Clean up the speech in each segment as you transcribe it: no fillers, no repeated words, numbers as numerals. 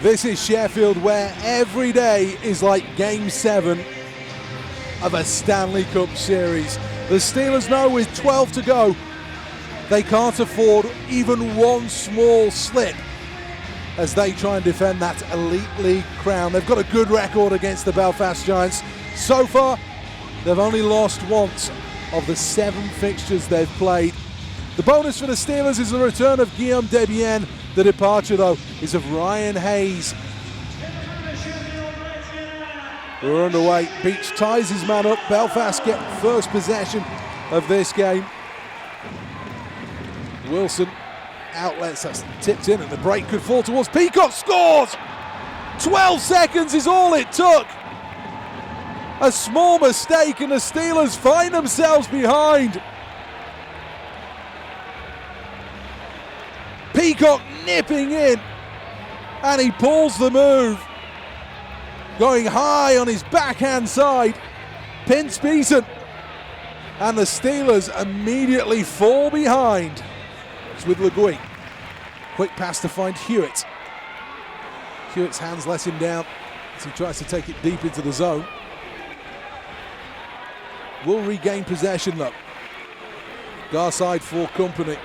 This is Sheffield, where every day is like Game 7 of a Stanley Cup series. The Steelers know with 12 to go, they can't afford even one small slip as they try and defend that elite league crown. They've got a good record against the Belfast Giants. So far, they've only lost once of the 7 fixtures they've played. The bonus for the Steelers is the return of Guillaume Debienne. The departure, though, is of Ryan Hayes. We're underway. Beach ties his man up. Belfast get first possession of this game. Wilson outlets, that's tipped in, and the break could fall towards Peacock. Scores! 12 seconds is all it took. A small mistake and the Steelers find themselves behind. Peacock nipping in, and he pulls the move. Going high on his backhand side, Pince beaten, and the Steelers immediately fall behind. It's with Le Guy. Quick pass to find Hewitt. Hewitt's hands let him down as he tries to take it deep into the zone. Will regain possession though. Garside for company.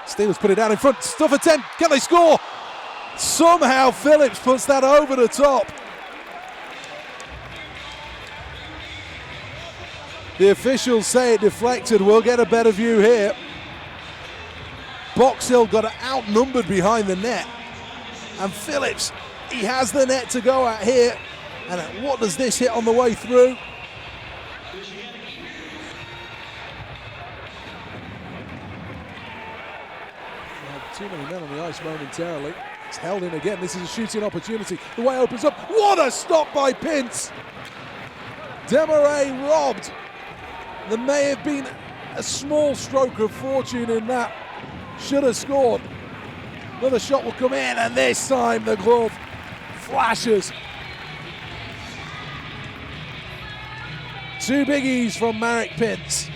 Steelers put it down in front. Stuff attempt. Can they score? Somehow Phillips puts that over the top. The officials say it deflected. We'll get a better view here. Box Hill got outnumbered behind the net. And Phillips, he has the net to go at here. And what does this hit on the way through? Too many men on the ice momentarily. It's held in again. This is a shooting opportunity. The way opens up. What a stop by Pince. Demarais robbed. There may have been a small stroke of fortune in that. Should have scored. Another shot will come in, and this time the glove flashes. 2 biggies from Marek Pince.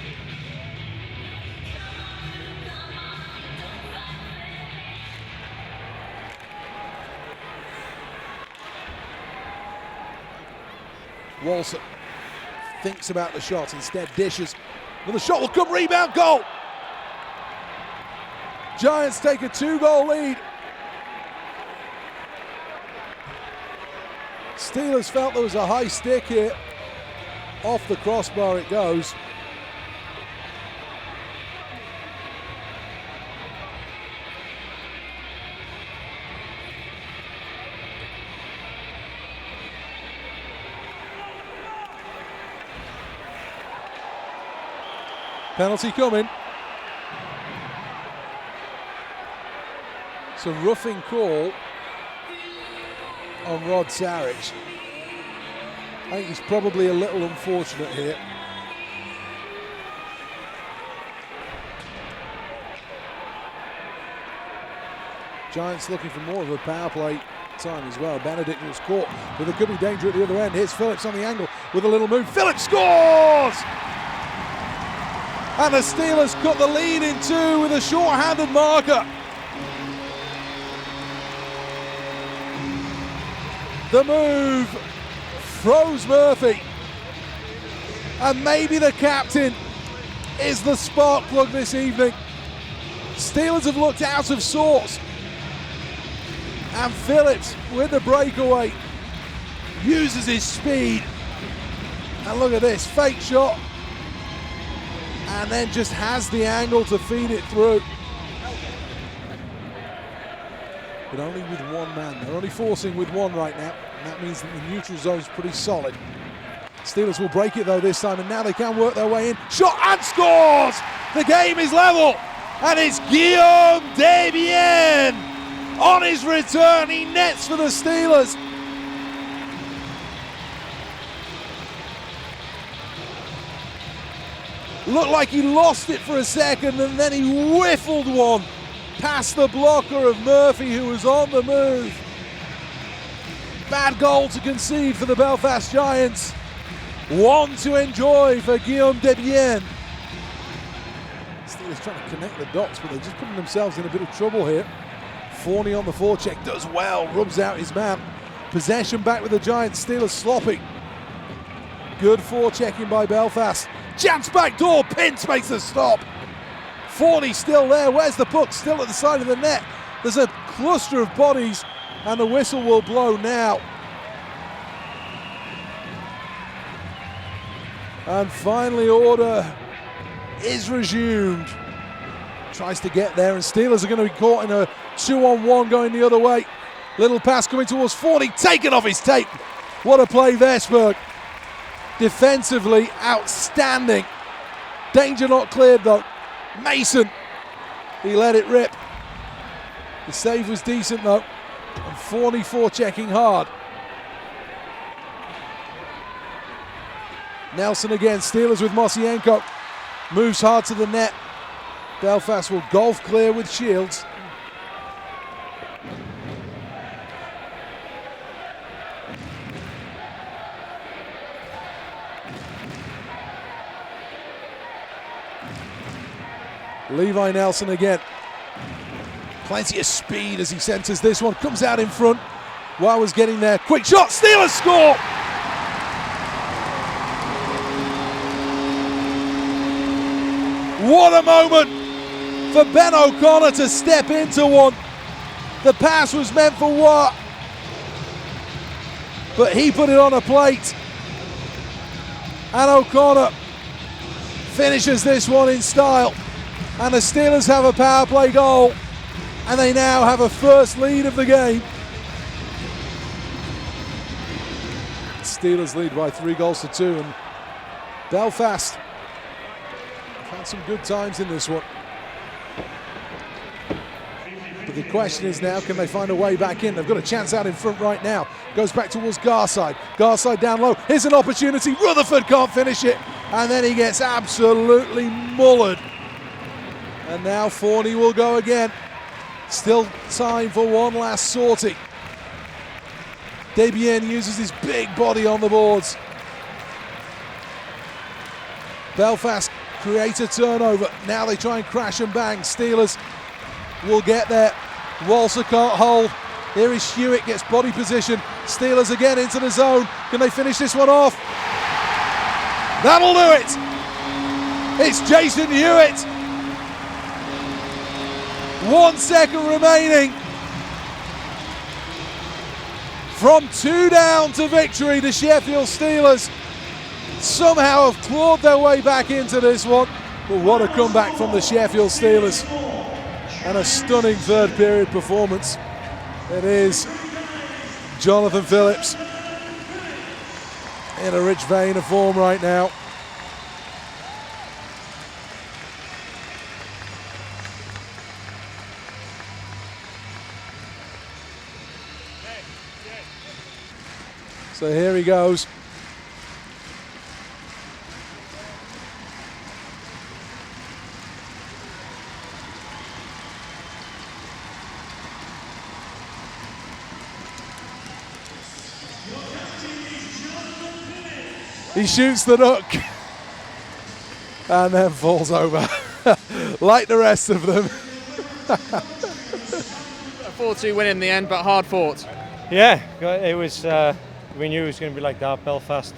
Walson thinks about the shot, instead dishes. Another shot will come, rebound, goal! Giants take a 2-goal lead. Steelers felt there was a high stick here. Off the crossbar it goes. Penalty coming. It's a roughing call on Rod Sarich. I think he's probably a little unfortunate here. Giants looking for more of a power play time as well. Benedict was caught, but there could be danger at the other end. Here's Phillips on the angle with a little move. Phillips scores! And the Steelers cut the lead in 2 with a short-handed marker. The move froze Murphy. And maybe the captain is the spark plug this evening. Steelers have looked out of sorts. And Phillips, with the breakaway, uses his speed. And look at this, fake shot. And then just has the angle to feed it through. But only with one man. They're only forcing with one right now. And that means that the neutral zone's pretty solid. Steelers will break it though this time, and now they can work their way in. Shot and scores! The game is level. And it's Guillaume Debienne on his return. He nets for the Steelers. Looked like he lost it for a second, and then he whiffled one past the blocker of Murphy, who was on the move. Bad goal to concede for the Belfast Giants. One to enjoy for Guillaume Debienne. Steelers trying to connect the dots, but they're just putting themselves in a bit of trouble here. Forney on the forecheck, does well, rubs out his man. Possession back with the Giants, Steelers sloppy. Good forechecking by Belfast. Chance back door, Pince makes the stop. Forney still there, where's the puck? Still at the side of the net. There's a cluster of bodies and the whistle will blow now. And finally order is resumed. Tries to get there and Steelers are going to be caught in a 2-on-1 going the other way. Little pass coming towards Forney, taken off his tape. What a play, Vesberg. Defensively outstanding. Danger not cleared though. Mason, he let it rip. The save was decent though. And Forney forechecking hard. Nelson again, Steelers with Mosienko. Moves hard to the net. Belfast will golf clear with Shields. Levi Nelson again. Plenty of speed as he centers this one. Comes out in front. Wawa's getting there. Quick shot. Steelers score! What a moment for Ben O'Connor to step into one. The pass was meant for Watt, but he put it on a plate. And O'Connor finishes this one in style. And the Steelers have a power play goal. And they now have a first lead of the game. Steelers lead by 3-2. And Belfast have had some good times in this one. But the question is now, can they find a way back in? They've got a chance out in front right now. Goes back towards Garside. Garside down low. Here's an opportunity. Rutherford can't finish it. And then he gets absolutely mullered. And now Forney will go again. Still time for one last sortie. Debian uses his big body on the boards. Belfast create a turnover. Now they try and crash and bang. Steelers will get there. Walser can't hold. Here is Hewitt, gets body position. Steelers again into the zone. Can they finish this one off? That'll do it. It's Jason Hewitt. 1 second remaining. From 2 down to victory, the Sheffield Steelers somehow have clawed their way back into this one. But what a comeback from the Sheffield Steelers. And a stunning third period performance. It is Jonathan Phillips in a rich vein of form right now. So here he goes. He shoots the duck and then falls over like the rest of them. A 4-2 win in the end, but hard fought. Yeah, it was. We knew it was going to be like that. Belfast,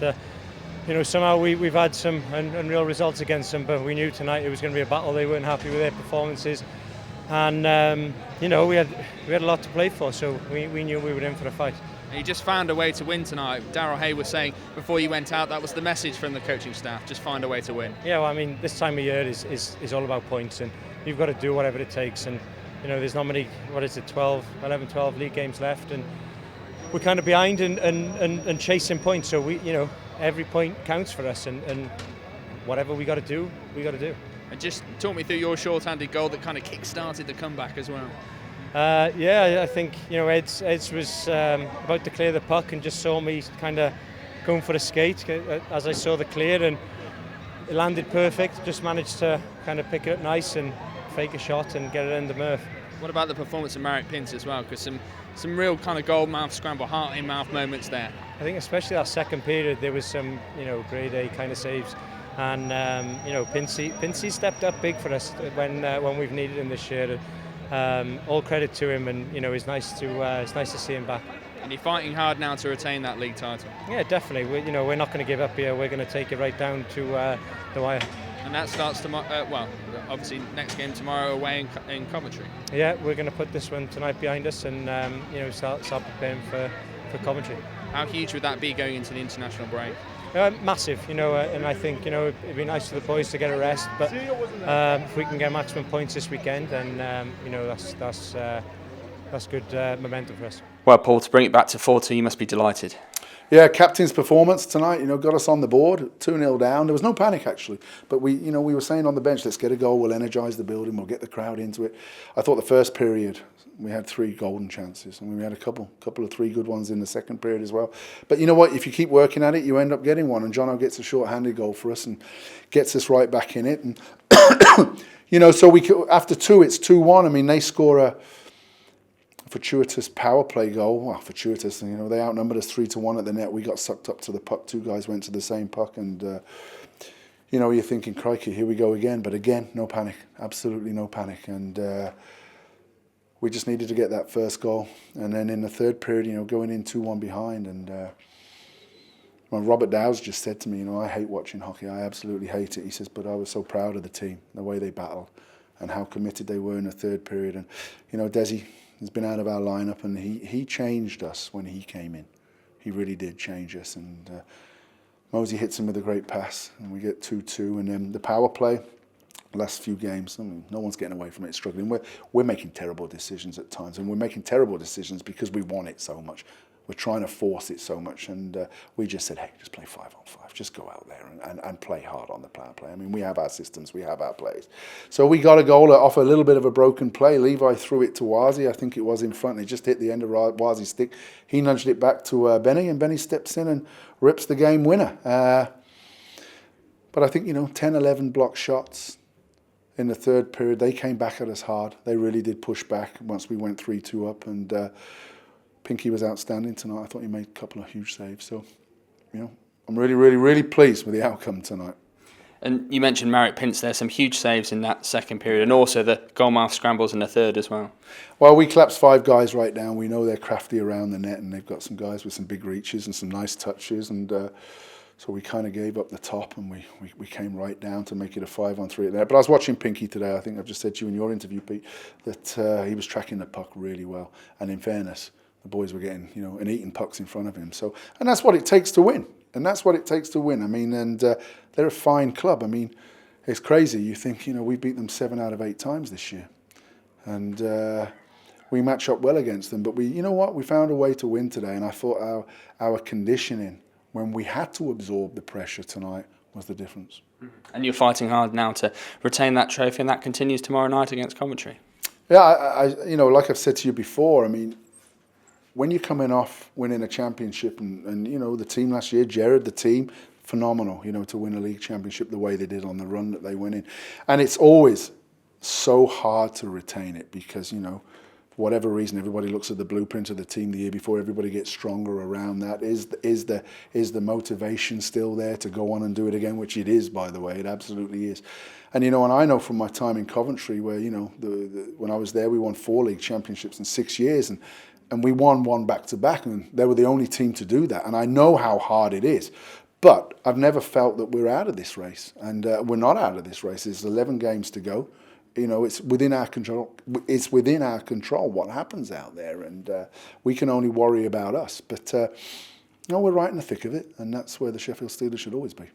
somehow we've had some unreal results against them, but we knew tonight it was going to be a battle. They weren't happy with their performances, and we had a lot to play for, so we knew we were in for a fight. You just found a way to win tonight. Darryl Hay was saying before you went out that was the message from the coaching staff. Just find a way to win. Yeah, well, I mean, this time of year is all about points, and you've got to do whatever it takes. And there's not many. 11-12 league games left, and we're kind of behind and chasing points. So every point counts for us, and whatever we got to do, we got to do. And just talk me through your short-handed goal that kind of kick-started the comeback as well. I think Eds was about to clear the puck and just saw me kind of going for a skate as I saw the clear, and it landed perfect. Just managed to kind of pick it up nice and fake a shot and get it in the Murph. What about the performance of Marek Pince as well? Because some real kind of goal mouth scramble, heart in mouth moments there. I think especially that second period there was some grade A kind of saves, and Pince stepped up big for us when we've needed him this year. all credit to him, and it's nice to see him back. And you're fighting hard now to retain that league title. Yeah, definitely. We're not going to give up here. We're going to take it right down to the wire. And that starts tomorrow. Obviously next game tomorrow away in Coventry. Yeah, we're going to put this one tonight behind us, and start preparing for Coventry. How huge would that be going into the international break? Massive, and I think it'd be nice for the boys to get a rest. But if we can get maximum points this weekend, then that's good momentum for us. Well, Paul, to bring it back to 4-2, you must be delighted. Yeah, captain's performance tonight, got us on the board, 2-0 down. There was no panic actually, but we were saying on the bench, let's get a goal, we'll energise the building, we'll get the crowd into it. I thought the first period we had 3 golden chances, and we had a couple of 3 good ones in the second period as well. But you know what? If you keep working at it, you end up getting one. And Jono gets a short-handed goal for us and gets us right back in it. And so after 2, it's 2-1. I mean, they score a fortuitous power play goal. Well, fortuitous. They outnumbered us 3-1 at the net. We got sucked up to the puck. 2 guys went to the same puck, and you're thinking, crikey, here we go again. But again, no panic. Absolutely no panic. And we just needed to get that first goal, and then in the third period, going in 2-1 behind, and when Robert Dow's just said to me, I hate watching hockey, I absolutely hate it. He says, but I was so proud of the team, the way they battled, and how committed they were in the third period. And Desi has been out of our lineup, and he changed us when he came in. He really did change us, and Mosey hits him with a great pass, and we get 2-2, and then the power play. Last few games, no one's getting away from it, struggling. We're making terrible decisions at times, and we're making terrible decisions because we want it so much. We're trying to force it so much, and we just said, hey, just play 5-on-5. Just go out there and play hard on the power play. I mean, we have our systems, we have our plays. So we got a goal off a little bit of a broken play. Levi threw it to Wazi, I think it was in front. It just hit the end of Wazi's stick. He nudged it back to Benny, and Benny steps in and rips the game winner. But I think, 10, 11 block shots. In the third period, they came back at us hard. They really did push back once we went 3-2 up, and Pinky was outstanding tonight. I thought he made a couple of huge saves. So, I'm really, really, really pleased with the outcome tonight. And you mentioned Marek Pintz there, some huge saves in that second period, and also the goalmouth scrambles in the third as well. Well, we collapsed 5 guys right down. We know they're crafty around the net, and they've got some guys with some big reaches and some nice touches, and so we kind of gave up the top, and we came right down to make it a 5-on-3 there. But I was watching Pinky today. I think I've just said to you in your interview, Pete, that he was tracking the puck really well. And in fairness, the boys were getting, and eating pucks in front of him. So, and that's what it takes to win. And that's what it takes to win. I mean, and they're a fine club. I mean, it's crazy. You think, we beat them 7 out of 8 times this year. And we match up well against them. But we found a way to win today. And I thought our conditioning, when we had to absorb the pressure tonight, was the difference. And you're fighting hard now to retain that trophy, and that continues tomorrow night against Coventry. Yeah, I like I've said to you before, I mean, when you're coming off winning a championship, and the team last year, Jared, the team, phenomenal, to win a league championship the way they did on the run that they went in. And it's always so hard to retain it because, for whatever reason, everybody looks at the blueprint of the team the year before. Everybody gets stronger around that. Is the motivation still there to go on and do it again? Which it is, by the way. It absolutely is. And and I know from my time in Coventry, where when I was there, we won 4 league championships in 6 years, and we won 1 back to back, and they were the only team to do that. And I know how hard it is. But I've never felt that we're out of this race, and we're not out of this race. There's 11 games to go. It's within our control. It's within our control what happens out there, and we can only worry about us. But we're right in the thick of it, and that's where the Sheffield Steelers should always be.